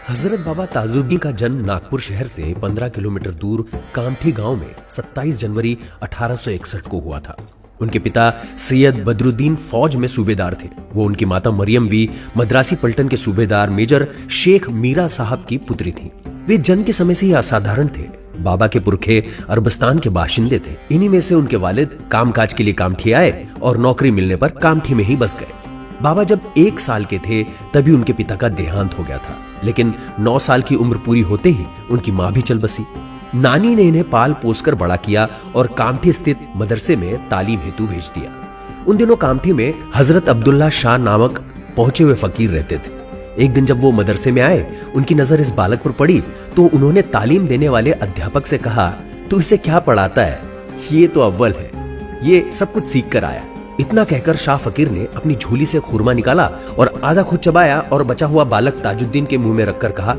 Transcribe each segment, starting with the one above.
हजरत बाबा ताजुद्दीन का जन्म नागपुर शहर से 15 किलोमीटर दूर कामठी गांव में 27 जनवरी 1861 को हुआ था। उनके पिता सैयद बदरुद्दीन फौज में सूबेदार थे। वो उनकी माता मरियम भी मद्रासी पलटन के सूबेदार मेजर शेख मीरा साहब की पुत्री थी। वे जन्म के समय से ही असाधारण थे। बाबा के पुरखे अरबस्तान के बाशिंदे थे। इन्हीं में से उनके वालिद कामकाज के लिए कामठी आए और नौकरी मिलने पर कामठी में ही बस गए। बाबा जब 1 साल के थे तभी उनके पिता का देहांत हो गया था, लेकिन 9 साल की उम्र पूरी होते ही उनकी मां भी चल बसी। नानी ने इन्हें पाल पोसकर बड़ा किया और कामठी स्थित मदरसे में तालीम हेतु भेज दिया। उन दिनों कामठी में हजरत अब्दुल्ला शाह नामक पहुंचे हुए फकीर रहते थे। एक दिन जब वो मदरसे में आए, उनकी नजर इस बालक पर पड़ी तो उन्होंने तालीम देने वाले अध्यापक से कहा, तू इसे क्या पढ़ाता है? ये तो अव्वल है, ये सब कुछ सीख कर आया। इतना कहकर शाह फकीर ने अपनी झोली से खुरमा निकाला और आधा खुद चबाया और बचा हुआ बालक ताजुद्दीन के मुंह में रखकर कहा,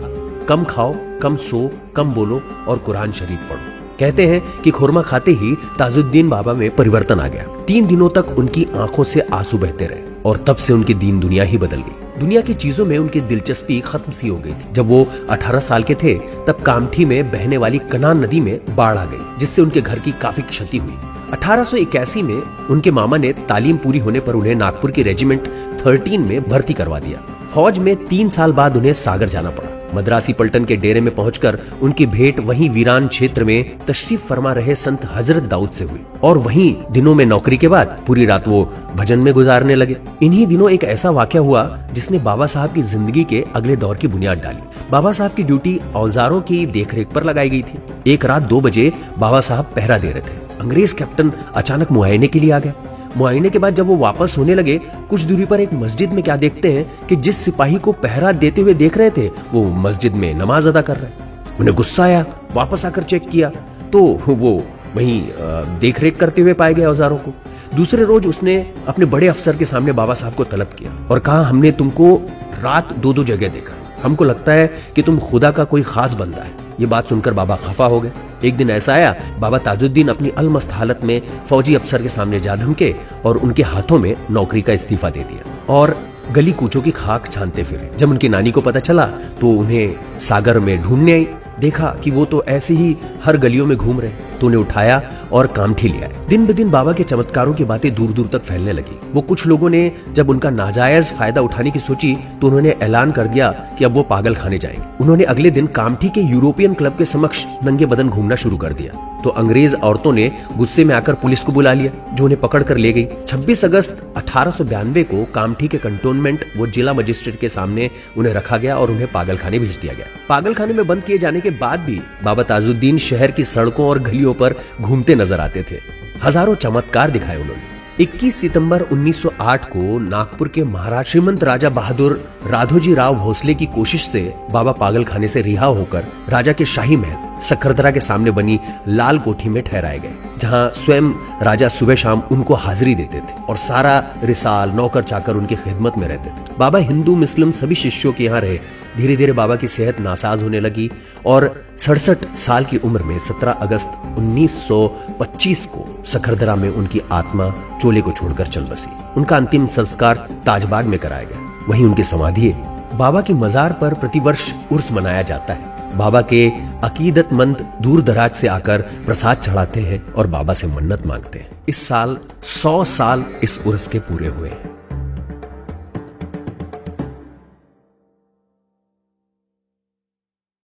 कम खाओ, कम सो, कम बोलो और कुरान शरीफ पढ़ो। कहते हैं कि खुरमा खाते ही ताजुद्दीन बाबा में परिवर्तन आ गया। 3 दिनों तक उनकी आंखों से आंसू बहते रहे और तब से उनकी दीन दुनिया ही बदल गई। दुनिया की चीजों में उनकी दिलचस्पी खत्म सी हो गई थी। जब वो 18 साल के थे तब कामठी में बहने वाली कनान नदी में बाढ़ आ गई, जिससे उनके घर की काफी क्षति हुई। 1881 में उनके मामा ने तालीम पूरी होने पर उन्हें नागपुर की रेजिमेंट 13 में भर्ती करवा दिया। फौज में 3 साल बाद उन्हें सागर जाना पड़ा। मद्रासी पलटन के डेरे में पहुंचकर उनकी भेंट वहीं वीरान क्षेत्र में तशरीफ फरमा रहे संत हजरत दाऊद से हुई और वहीं दिनों में नौकरी के बाद पूरी रात वो भजन में गुजारने लगे। इन्हीं दिनों एक ऐसा वाकया हुआ जिसने बाबा साहब की जिंदगी के अगले दौर की बुनियाद डाली। बाबा साहब की ड्यूटी औजारों की देखरेख पर लगाई गई थी। एक रात 2 बजे बाबा साहब पहरा दे रहे थे। अंग्रेज कैप्टन अचानक मुआयने के लिए आ गया। मुआयने के बाद जब वो वापस होने लगे, कुछ दूरी पर एक मस्जिद में क्या देखते हैं कि जिस सिपाही को पहरा देते हुए देख रहे थे वो मस्जिद में नमाज अदा कर रहे। उन्हें गुस्सा आया, वापस आकर चेक किया तो वो वहीं देखरेख करते हुए पाए गए औजारों को। दूसरे रोज उसने अपने बड़े अफसर के सामने बाबा साहब को तलब किया और कहा, हमने तुमको रात 2-2 जगह देखा, हमको लगता है कि तुम खुदा का कोई खास बंदा है। ये बात सुनकर बाबा खफा हो गए। एक दिन ऐसा आया, बाबा ताजुद्दीन अपनी अलमस्त हालत में फौजी अफसर के सामने जा धमके और उनके हाथों में नौकरी का इस्तीफा दे दिया और गली कूचों की खाक छानते फिरे। जब उनकी नानी को पता चला तो उन्हें सागर में ढूंढने आई। देखा कि वो तो ऐसे ही हर गलियों में घूम रहे, तो उन्हें उठाया और कामठी ले आए। दिन ब दिन बाबा के चमत्कारों की बातें दूर दूर तक फैलने लगी। वो कुछ लोगों ने जब उनका नाजायज फायदा उठाने की सोची तो उन्होंने ऐलान कर दिया कि अब वो पागल खाने जाएंगे। उन्होंने अगले दिन कामठी के यूरोपियन क्लब के समक्ष नंगे बदन घूमना शुरू कर दिया तो अंग्रेज औरतों ने गुस्से में आकर पुलिस को बुला लिया, जो उन्हें पकड़ कर ले गई। 26 अगस्त 1892 को कामठी के कंटोनमेंट वो जिला मजिस्ट्रेट के सामने उन्हें रखा गया और उन्हें पागलखाने भेज दिया गया। पागलखाने में बंद किए जाने के बाद भी बाबा ताजुद्दीन शहर की सड़कों और गलियों पर घूमते नजर आते थे। हजारों चमत्कार दिखाए उन्होंने। 21 सितंबर 1908 को नागपुर के महाराज श्रीमंत राजा बहादुर राघोजी राव भोसले की कोशिश से बाबा पागलखाने से रिहा होकर राजा के शाही महल सक्खरदरा के सामने बनी लाल कोठी में ठहराए गए, जहां स्वयं राजा सुबह शाम उनको हाजिरी देते थे और सारा रिसाल नौकर चाकर उनकी खिदमत में रहते थे। बाबा हिंदू मुस्लिम सभी शिष्यों के यहाँ रहे। धीरे धीरे बाबा की सेहत नासाज होने लगी और 67 साल की उम्र में 17 अगस्त 1925 को सक्खरदरा में उनकी आत्मा चोले को छोड़कर चल बसी। उनका अंतिम संस्कार ताजबाग में कराया गया, वहीं उनकी समाधि है। बाबा की मजार पर प्रतिवर्ष उर्स मनाया जाता है। बाबा के अकीदतमंद दूर दराज से आकर प्रसाद चढ़ाते हैं और बाबा से मन्नत मांगते हैं। इस साल 100 साल इस उर्स के पूरे हुए हैं।